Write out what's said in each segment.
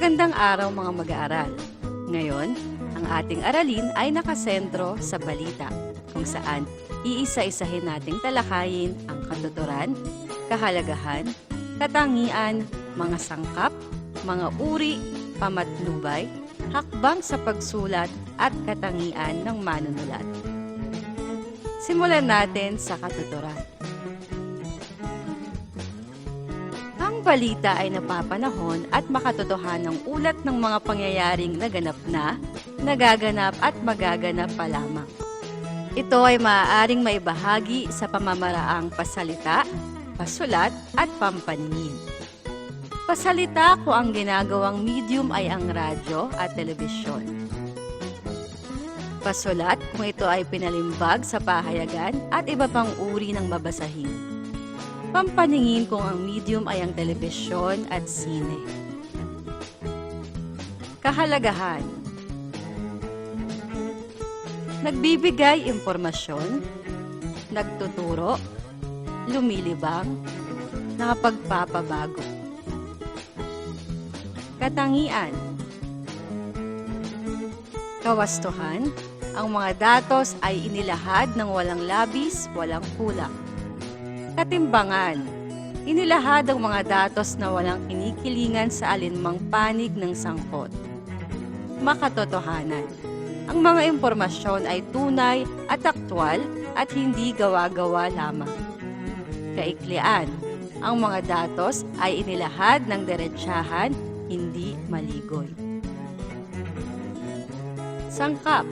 Magandang araw mga mag-aaral. Ngayon, ang ating aralin ay nakasentro sa balita, kung saan iisa-isahin nating talakayin ang katuturan, kahalagahan, katangian, mga sangkap, mga uri, pamatnubay, hakbang sa pagsulat at katangian ng manunulat. Simulan natin sa katuturan. Ang balita ay napapanahon at makatotohanang ulat ng mga pangyayaring naganap na, nagaganap at magaganap pa lamang. Ito ay maaaring maibahagi sa pamamaraang pasalita, pasulat at pampaningin. Pasalita kung ang ginagawang medium ay ang radyo at telebisyon. Pasulat kung ito ay pinalimbag sa pahayagan at iba pang uri ng babasahin. Pampaningin kung ang medium ay ang telebisyon at sine. Kahalagahan. Nagbibigay impormasyon, nagtuturo, lumilibang, nakapagpapabago. Katangian. Kawastuhan, ang mga datos ay inilahad ng walang labis, walang kulang. Katimbangan. Inilahad ang mga datos na walang kinikilingan sa alinmang panig ng sangkot. Makatotohanan. Ang mga impormasyon ay tunay at aktwal at hindi gawa-gawa lamang. Kaiklian. Ang mga datos ay inilahad ng diretsahan, hindi maligoy. Sangkap.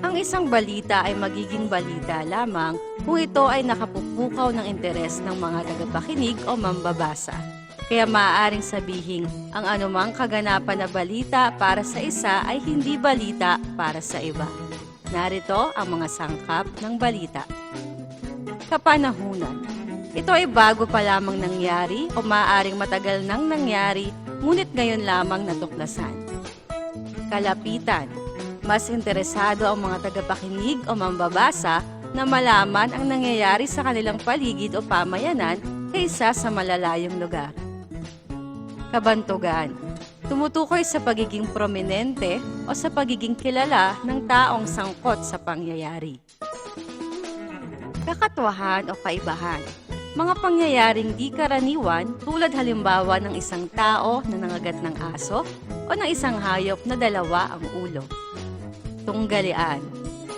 Ang isang balita ay magiging balita lamang kung ito ay nakapupukaw ng interes ng mga tagapakinig o mambabasa. Kaya maaaring sabihin, ang anumang kaganapan na balita para sa isa ay hindi balita para sa iba. Narito ang mga sangkap ng balita. Kapanahunan. Ito ay bago pa lamang nangyari o maaaring matagal nang nangyari, ngunit ngayon lamang natuklasan. Kalapitan. Mas interesado ang mga tagapakinig o mambabasa na malaman ang nangyayari sa kanilang paligid o pamayanan kaysa sa malalayong lugar. Kabantugan. Tumutukoy sa pagiging prominente o sa pagiging kilala ng taong sangkot sa pangyayari. Kakatwahan o kaibahan. Mga pangyayaring di karaniwan tulad halimbawa ng isang tao na nangagat ng aso o ng isang hayop na dalawa ang ulo. Tunggalian.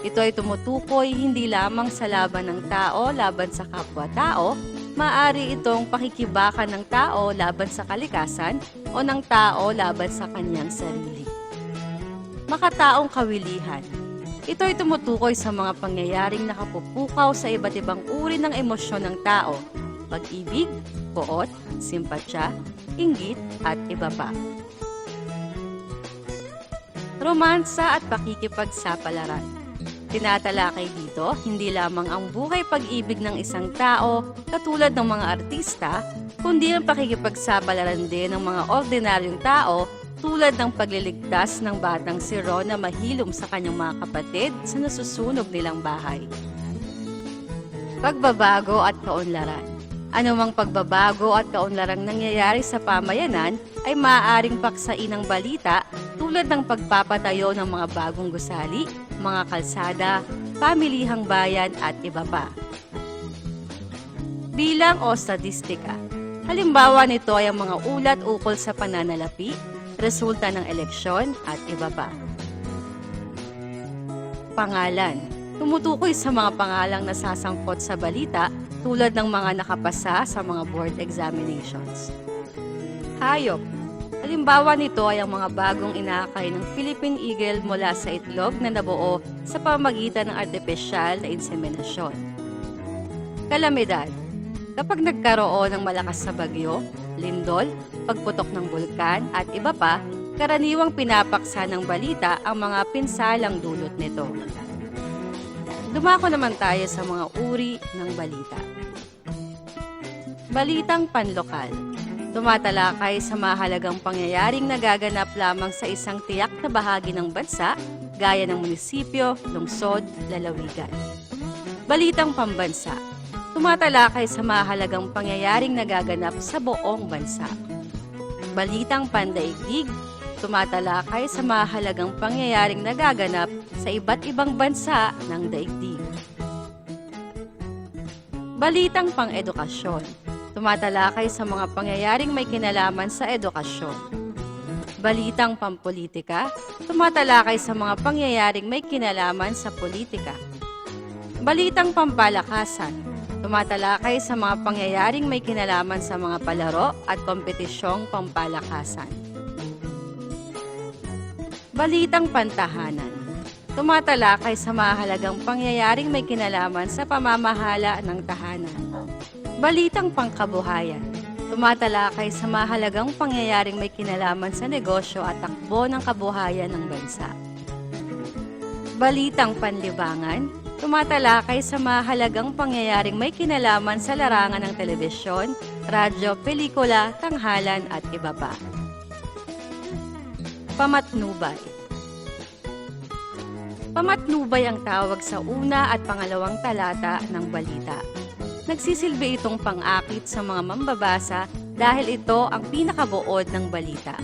Ito ay tumutukoy hindi lamang sa laban ng tao laban sa kapwa-tao, maaari itong pakikibakan ng tao laban sa kalikasan o ng tao laban sa kanyang sarili. Makataong kawilihan. Ito ay tumutukoy sa mga pangyayaring nakapupukaw sa iba't ibang uri ng emosyon ng tao, pag-ibig, poot, simpatya, inggit at iba pa. Romansa at pakikipagsapalaran. Tinatalakay dito hindi lamang ang buhay pag-ibig ng isang tao katulad ng mga artista, kundi ang pakikipagsapalaran din ng mga ordinaryong tao tulad ng pagliligtas ng batang si Ron na mahilom sa kanyang mga kapatid sa nasusunog nilang bahay. Pagbabago at kaunlaran. Anumang pagbabago at kaunlarang nangyayari sa pamayanan ay maaaring paksain ng balita tulad ng pagpapatayo ng mga bagong gusali, mga kalsada, pamilihang bayan at iba pa. Bilang o statistika. Halimbawa nito ay ang mga ulat ukol sa pananalapi, resulta ng eleksyon at iba pa. Pangalan. Tumutukoy sa mga pangalang nasasangkot sa balita tulad ng mga nakapasa sa mga board examinations. Hayop. Halimbawa nito ay ang mga bagong inaakay ng Philippine Eagle mula sa itlog na nabuo sa pamamagitan ng artipisyal na inseminasyon. Kalamidad. Kapag nagkaroon ng malakas na bagyo, lindol, pagputok ng bulkan at iba pa, karaniwang pinapaksa ng balita ang mga pinsalang dulot nito. Dumako naman tayo sa mga uri ng balita. Balitang panlokal. Tumatalakay sa mahalagang pangyayaring nagaganap lamang sa isang tiyak na bahagi ng bansa, gaya ng munisipyo, lungsod, lalawigan. Balitang pambansa. Tumatalakay sa mahalagang pangyayaring nagaganap sa buong bansa. Balitang pandaigdig, tumatalakay sa mahalagang pangyayaring nagaganap sa iba't ibang bansa ng daigdig. Balitang pang-edukasyon, tumatalakay sa mga pangyayaring may kinalaman sa edukasyon. Balitang pampolitika, tumatalakay sa mga pangyayaring may kinalaman sa politika. Balitang pampalakasan, tumatalakay sa mga pangyayaring may kinalaman sa mga palaro at kompetisyong pampalakasan. Balitang pantahanan, tumatalakay sa mahalagang pangyayaring may kinalaman sa pamamahala ng tahanan. Balitang pangkabuhayan, tumatalakay sa mahalagang pangyayaring may kinalaman sa negosyo at takbo ng kabuhayan ng bansa. Balitang panlibangan, tumatalakay sa mahalagang pangyayaring may kinalaman sa larangan ng telebisyon, radyo, pelikula, tanghalan at iba pa. Pamatnubay. Pamatnubay ang tawag sa una at pangalawang talata ng balita. Nagsisilbi itong pang-akit sa mga mambabasa dahil ito ang pinakabuod ng balita.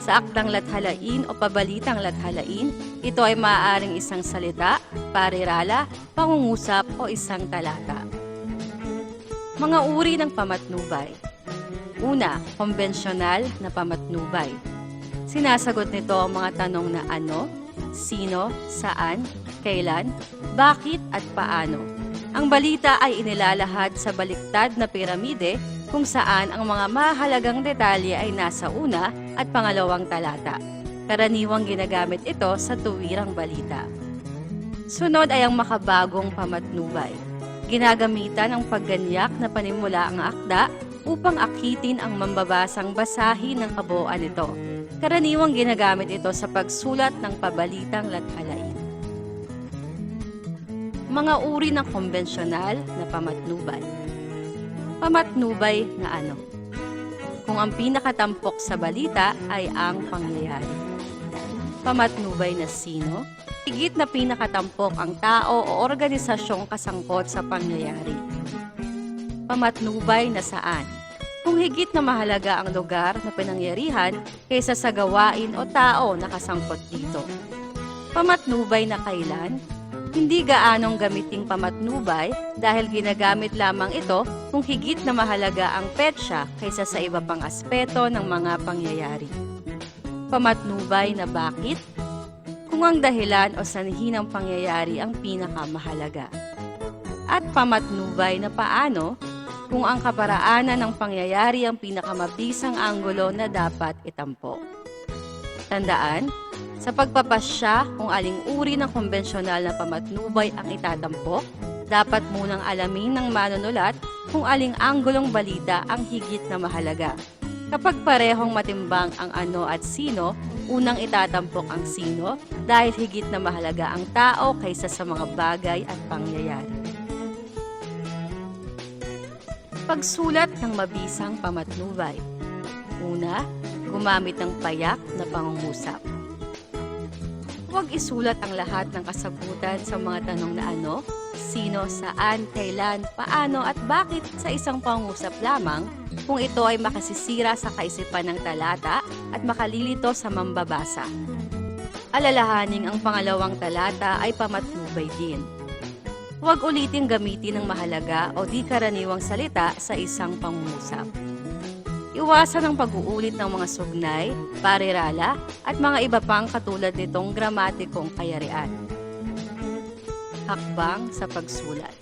Sa aktang lathalain o pabalitang lathalain, ito ay maaaring isang salita, parirala, pangungusap o isang talata. Mga uri ng pamatnubay. Una, konbensyonal na pamatnubay. Sinasagot nito ang mga tanong na ano, sino, saan, kailan, bakit at paano. Ang balita ay inilalahad sa baliktad na piramide kung saan ang mga mahalagang detalye ay nasa una at pangalawang talata. Karaniwang ginagamit ito sa tuwirang balita. Sunod ay ang makabagong pamatnubay. Ginagamitan ang pagganyak na panimula ang akda upang akitin ang mambabasang basahin ng kabuuan nito. Karaniwang ginagamit ito sa pagsulat ng pabalitang lathalain. Mga uri ng konbensyonal na pamatnubay. Pamatnubay na ano? Kung ang pinakatampok sa balita ay ang pangyayari. Pamatnubay na sino? Higit na pinakatampok ang tao o organisasyong kasangkot sa pangyayari. Pamatnubay na saan? Kung higit na mahalaga ang lugar na pinangyarihan kaysa sa gawain o tao na kasangkot dito. Pamatnubay na kailan? Hindi gaanong gamiting pamatnubay dahil ginagamit lamang ito kung higit na mahalaga ang petsa kaysa sa iba pang aspeto ng mga pangyayari. Pamatnubay na bakit? Kung ang dahilan o sanhi ng pangyayari ang pinakamahalaga. At pamatnubay na paano? Kung ang kaparaanan ng pangyayari ang pinakamabisang anggulo na dapat itampo. Tandaan, sa pagpapasya kung aling uri ng konbensyonal na pamatnubay ang itatampok, dapat munang alamin ng manunulat kung aling anggulong balita ang higit na mahalaga. Kapag parehong matimbang ang ano at sino, unang itatampok ang sino dahil higit na mahalaga ang tao kaysa sa mga bagay at pangyayari. Pagsulat ng mabisang pamatnubay. Una, gumamit ng payak na pangungusap. Huwag isulat ang lahat ng kasagutan sa mga tanong na ano, sino, saan, kailan, paano at bakit sa isang pangungusap lamang kung ito ay makasisira sa kaisipan ng talata at makalilito sa mambabasa. Alalahaning ang pangalawang talata ay pamatnubay din. Huwag uliting gamitin ng mahalaga o di karaniwang salita sa isang pangungusap. Iwasan ang pag-uulit ng mga sugnay, parirala, at mga iba pang katulad nitong gramatikong kayarian. Hakbang sa pagsulat.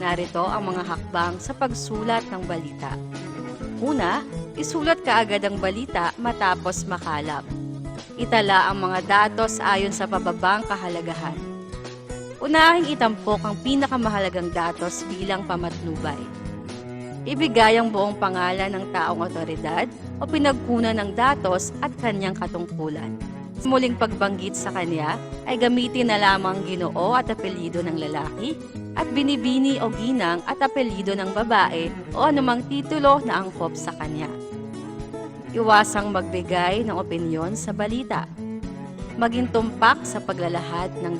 Narito ang mga hakbang sa pagsulat ng balita. Una, isulat kaagad ang balita matapos makalap. Itala ang mga datos ayon sa pababang kahalagahan. Unahing itampok ang pinakamahalagang datos bilang pamatnubay. Ibigay ang buong pangalan ng taong otoridad o pinagkunan ng datos at kanyang katungkulan. Sa muling pagbanggit sa kanya ay gamitin na lamang Ginoo at apelyido ng lalaki at Binibini o Ginang at apelyido ng babae o anumang titulo na angkop sa kanya. Iwasang magbigay ng opinyon sa balita. Maging tumpak sa paglalahad ng